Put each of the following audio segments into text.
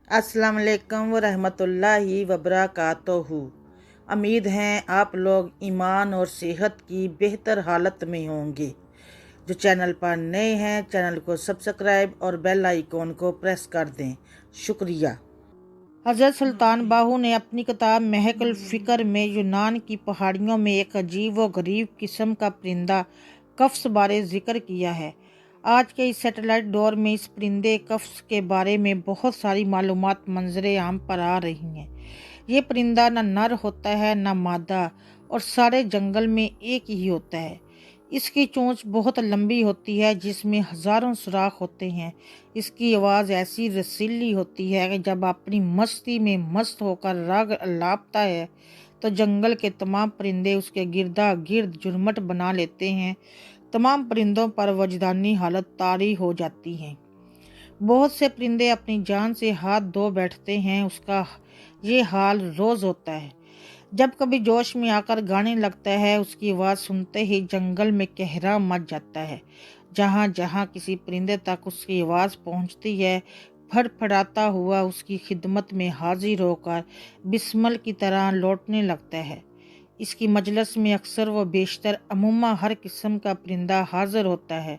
अस्सलाम वालेकुम वरहमत उल्लाहि वबरकातुहू। उम्मीद है आप लोग ईमान और सेहत की बेहतर हालत में होंगे। जो चैनल पर नए हैं चैनल को सब्सक्राइब और बेल आइकॉन को प्रेस कर दें, शुक्रिया। हज़रत सुल्तान बाहू ने अपनी किताब महकुल फ़िक्र में यूनान की पहाड़ियों में एक अजीब व गरीब किस्म का परिंदा कफ्स बारे जिक्र किया है। आज के इस सैटेलाइट दौर में इस परिंदे कफ्स के बारे में बहुत सारी मालूमात मंजरे आम पर आ रही हैं। ये परिंदा न नर होता है न मादा, और सारे जंगल में एक ही होता है। इसकी चोंच बहुत लंबी होती है जिसमें हजारों सुराख होते हैं। इसकी आवाज़ ऐसी रसीली होती है कि जब अपनी मस्ती में मस्त होकर राग अलापता है तो जंगल के तमाम परिंदे उसके गिरदा गिर्द जुर्मट बना लेते हैं। तमाम परिंदों पर वजदानी हालत तारी हो जाती है। बहुत से परिंदे अपनी जान से हाथ धो बैठते हैं। उसका ये हाल रोज़ होता है। जब कभी जोश में आकर गाने लगता है, उसकी आवाज़ सुनते ही जंगल में कहराम मच जाता है। जहाँ जहाँ किसी परिंदे तक उसकी आवाज़ पहुँचती है, फड़फड़ाता हुआ उसकी खिदमत में हाजिर होकर बिस्मल की तरह लौटने लगता है। इसकी मजलिस में अक्सर व बेशतर अमूमा हर किस्म का परिंदा हाजिर होता है।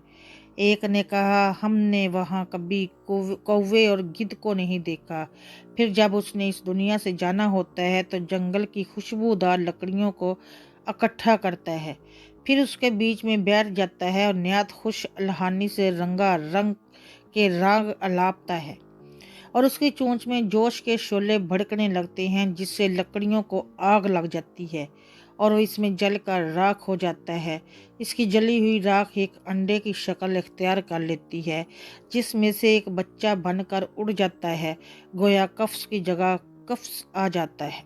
एक ने कहा, हमने वहाँ कभी कौवे और गिद्ध को नहीं देखा। फिर जब उसने इस दुनिया से जाना होता है तो जंगल की खुशबूदार लकड़ियों को इकट्ठा करता है, फिर उसके बीच में बैठ जाता है और निहायत खुश अलहानी से रंगा रंग के राग अलापता है, और उसकी चोंच में जोश के शोले भड़कने लगते हैं जिससे लकड़ियों को आग लग जाती है और वो इसमें जलकर राख हो जाता है। इसकी जली हुई राख एक अंडे की शक्ल इख्तियार कर लेती है जिसमें से एक बच्चा बनकर उड़ जाता है। गोया कफ्स की जगह कफ्स आ जाता है।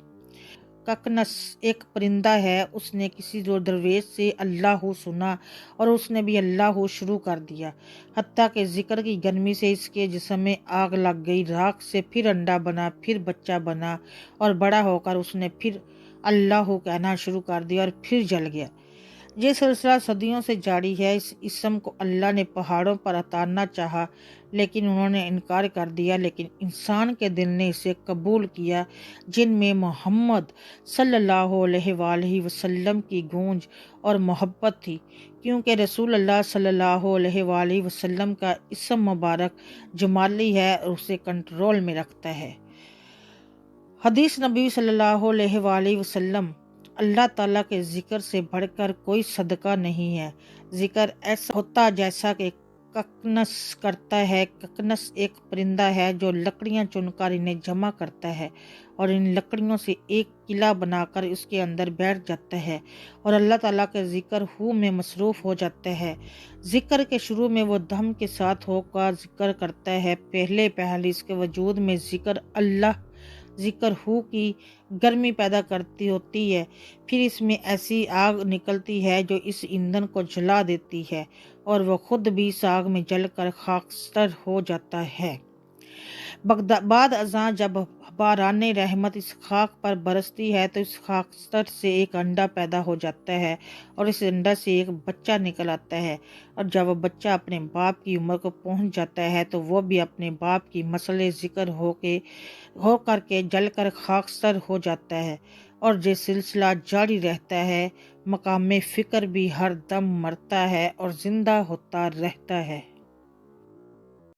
ककनस एक परिंदा है। उसने किसी दरवेश से अल्लाह सुना और उसने भी अल्लाह शुरू कर दिया। हत्ता के जिक्र की गर्मी से इसके जिस्म में आग लग गई। राख से फिर अंडा बना, फिर बच्चा बना और बड़ा होकर उसने फिर अल्लाह कहना शुरू कर दिया और फिर जल गया। ये सिलसिला सदियों से जारी है। इस इसम को अल्लाह ने पहाड़ों पर उतारना चाहा लेकिन उन्होंने इनकार कर दिया, लेकिन इंसान के दिल ने इसे कबूल किया जिनमें मोहम्मद सल्लल्लाहु अलैहि वसल्लम की गूंज और मोहब्बत थी, क्योंकि रसूल अल्लाह सल्लल्लाहु अलैहि वसल्लम का इसम मुबारक जमाली है और उसे कंट्रोल में रखता है। हदीस नबी सल्लल्लाहु अलैहि वसल्लम, अल्लाह ताला के ज़िक्र से बढ़कर कोई सदका नहीं है। ज़िक्र ऐसा होता जैसा कि ककनस करता है। ककनस एक परिंदा है जो लकड़ियां चुनकर इन्हें जमा करता है और इन लकड़ियों से एक किला बनाकर उसके अंदर बैठ जाता है और अल्लाह ताला के ज़िक्र हु में मसरूफ़ हो जाता है। ज़िक्र के शुरू में वो दम के साथ होकर ज़िक्र करता है। पहले इसके वजूद में ज़िक्र हु की गर्मी पैदा करती होती है। फिर इसमें ऐसी आग निकलती है जो इस ईंधन को जला देती है और वह खुद भी इस आग में जलकर खाकस्तर हो जाता है। बाद अज़ां जब बाराने रहमत इस खाक पर बरसती है तो इस खाकस्तर से एक अंडा पैदा हो जाता है और इस अंडा से एक बच्चा निकल आता है, और जब वह बच्चा अपने बाप की उम्र को पहुंच जाता है तो वह भी अपने बाप की मसले ज़िक्र हो करके जलकर खाकस्तर हो जाता है, और ये सिलसिला जारी रहता है। मकाम फ़िक्र भी हर दम मरता है और ज़िंदा होता रहता है।